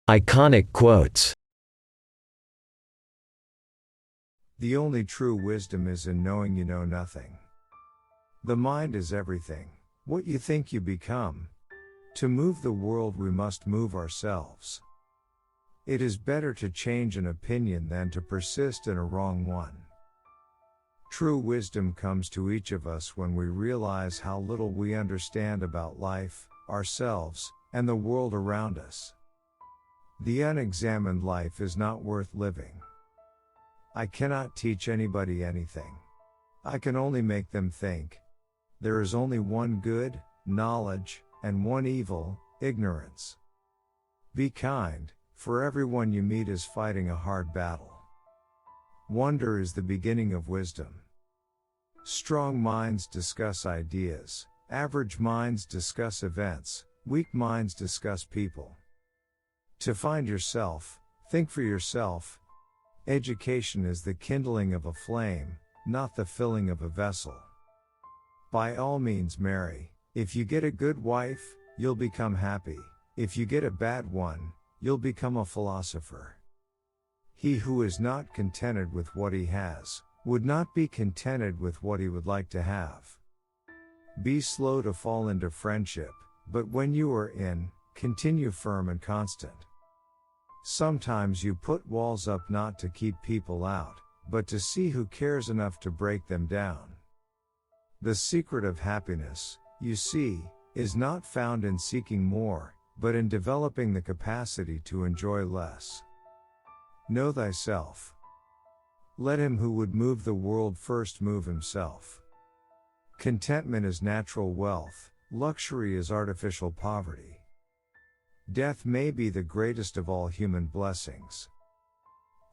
Iconic quotes. The only true wisdom is in knowing you know nothing. The mind is everything. What you think you become. To move the world we must move ourselves. It is better to change an opinion than to persist in a wrong one. True wisdom comes to each of us when we realize how little we understand about life, ourselves, and the world around us. The unexamined life is not worth living. I cannot teach anybody anything. I can only make them think. There is only one good, knowledge, and one evil, ignorance. Be kind, for everyone you meet is fighting a hard battle. Wonder is the beginning of wisdom. Strong minds discuss ideas, average minds discuss events, weak minds discuss people. To find yourself, think for yourself. Education is the kindling of a flame, not the filling of a vessel. By all means marry. If you get a good wife, you'll become happy. If you get a bad one, you'll become a philosopher. He who is not contented with what he has, would not be contented with what he would like to have. Be slow to fall into friendship, but when you are in, continue firm and constant. Sometimes you put walls up not to keep people out, but to see who cares enough to break them down. The secret of happiness, you see, is not found in seeking more, but in developing the capacity to enjoy less. Know thyself. Let him who would move the world first move himself. Contentment is natural wealth, luxury is artificial poverty. Death may be the greatest of all human blessings.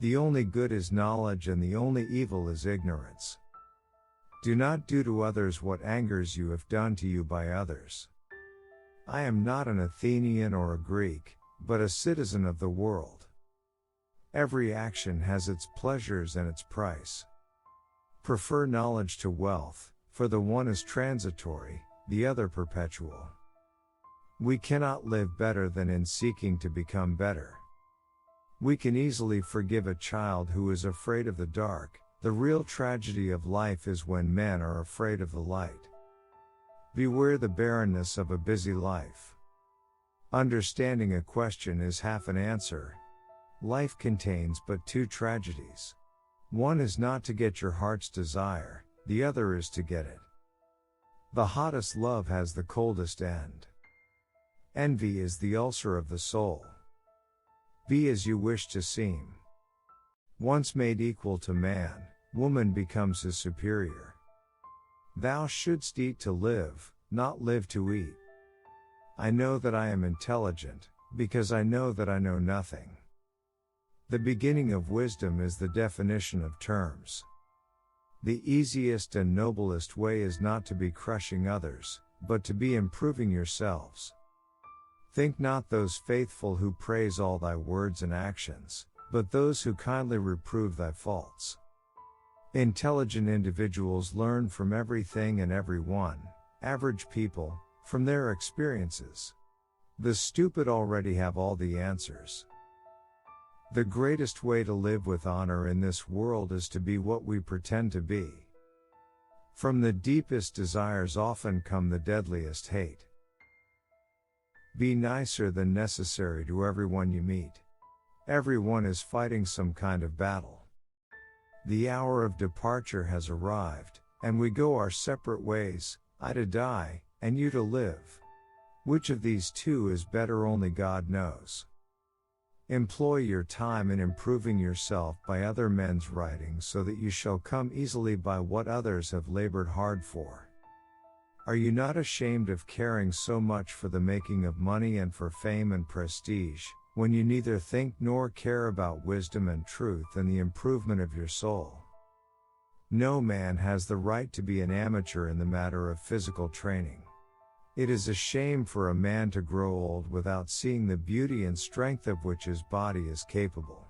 The only good is knowledge and the only evil is ignorance. Do not do to others what angers you if done to you by others. I am not an Athenian or a Greek, but a citizen of the world. Every action has its pleasures and its price. Prefer knowledge to wealth, for the one is transitory, the other perpetual. We cannot live better than in seeking to become better. We can easily forgive a child who is afraid of the dark. The real tragedy of life is when men are afraid of the light. Beware the barrenness of a busy life. Understanding a question is half an answer. Life contains but two tragedies. One is not to get your heart's desire, the other is to get it. The hottest love has the coldest end. Envy is the ulcer of the soul. Be as you wish to seem. Once made equal to man, woman becomes his superior. Thou shouldst eat to live, not live to eat. I know that I am intelligent, because I know that I know nothing. The beginning of wisdom is the definition of terms. The easiest and noblest way is not to be crushing others, but to be improving yourselves. Think not those faithful who praise all thy words and actions, but those who kindly reprove thy faults. Intelligent individuals learn from everything and everyone, average people, from their experiences. The stupid already have all the answers. The greatest way to live with honor in this world is to be what we pretend to be. From the deepest desires often come the deadliest hate. Be nicer than necessary to everyone you meet. Everyone is fighting some kind of battle. The hour of departure has arrived, and we go our separate ways, I to die, and you to live. Which of these two is better only God knows. Employ your time in improving yourself by other men's writings so that you shall come easily by what others have labored hard for. Are you not ashamed of caring so much for the making of money and for fame and prestige, when you neither think nor care about wisdom and truth and the improvement of your soul? No man has the right to be an amateur in the matter of physical training. It is a shame for a man to grow old without seeing the beauty and strength of which his body is capable.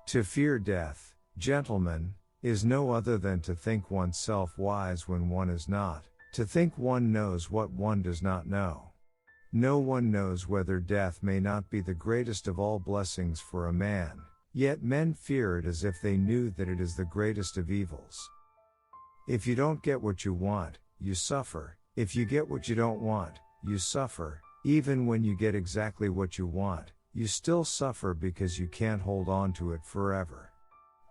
To fear death, gentlemen, is no other than to think oneself wise when one is not, to think one knows what one does not know. No one knows whether death may not be the greatest of all blessings for a man, yet men fear it as if they knew that it is the greatest of evils. If you don't get what you want, you suffer. If you get what you don't want, you suffer. Even when you get exactly what you want, you still suffer because you can't hold on to it forever.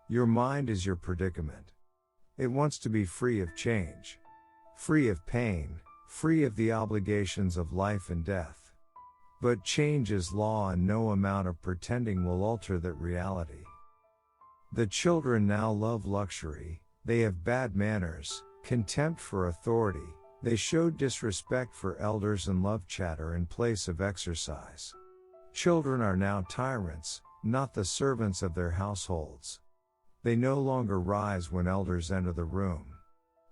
Your mind is your predicament. It wants to be free of change, free of pain, free of the obligations of life and death. But change is law, and no amount of pretending will alter that reality. The children now love luxury, they have bad manners, contempt for authority, they show disrespect for elders and love chatter in place of exercise. Children are now tyrants, not the servants of their households. They no longer rise when elders enter the room.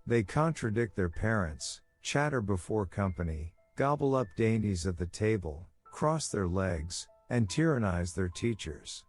They contradict their parents, chatter before company, gobble up dainties at the table, cross their legs, and tyrannize their teachers.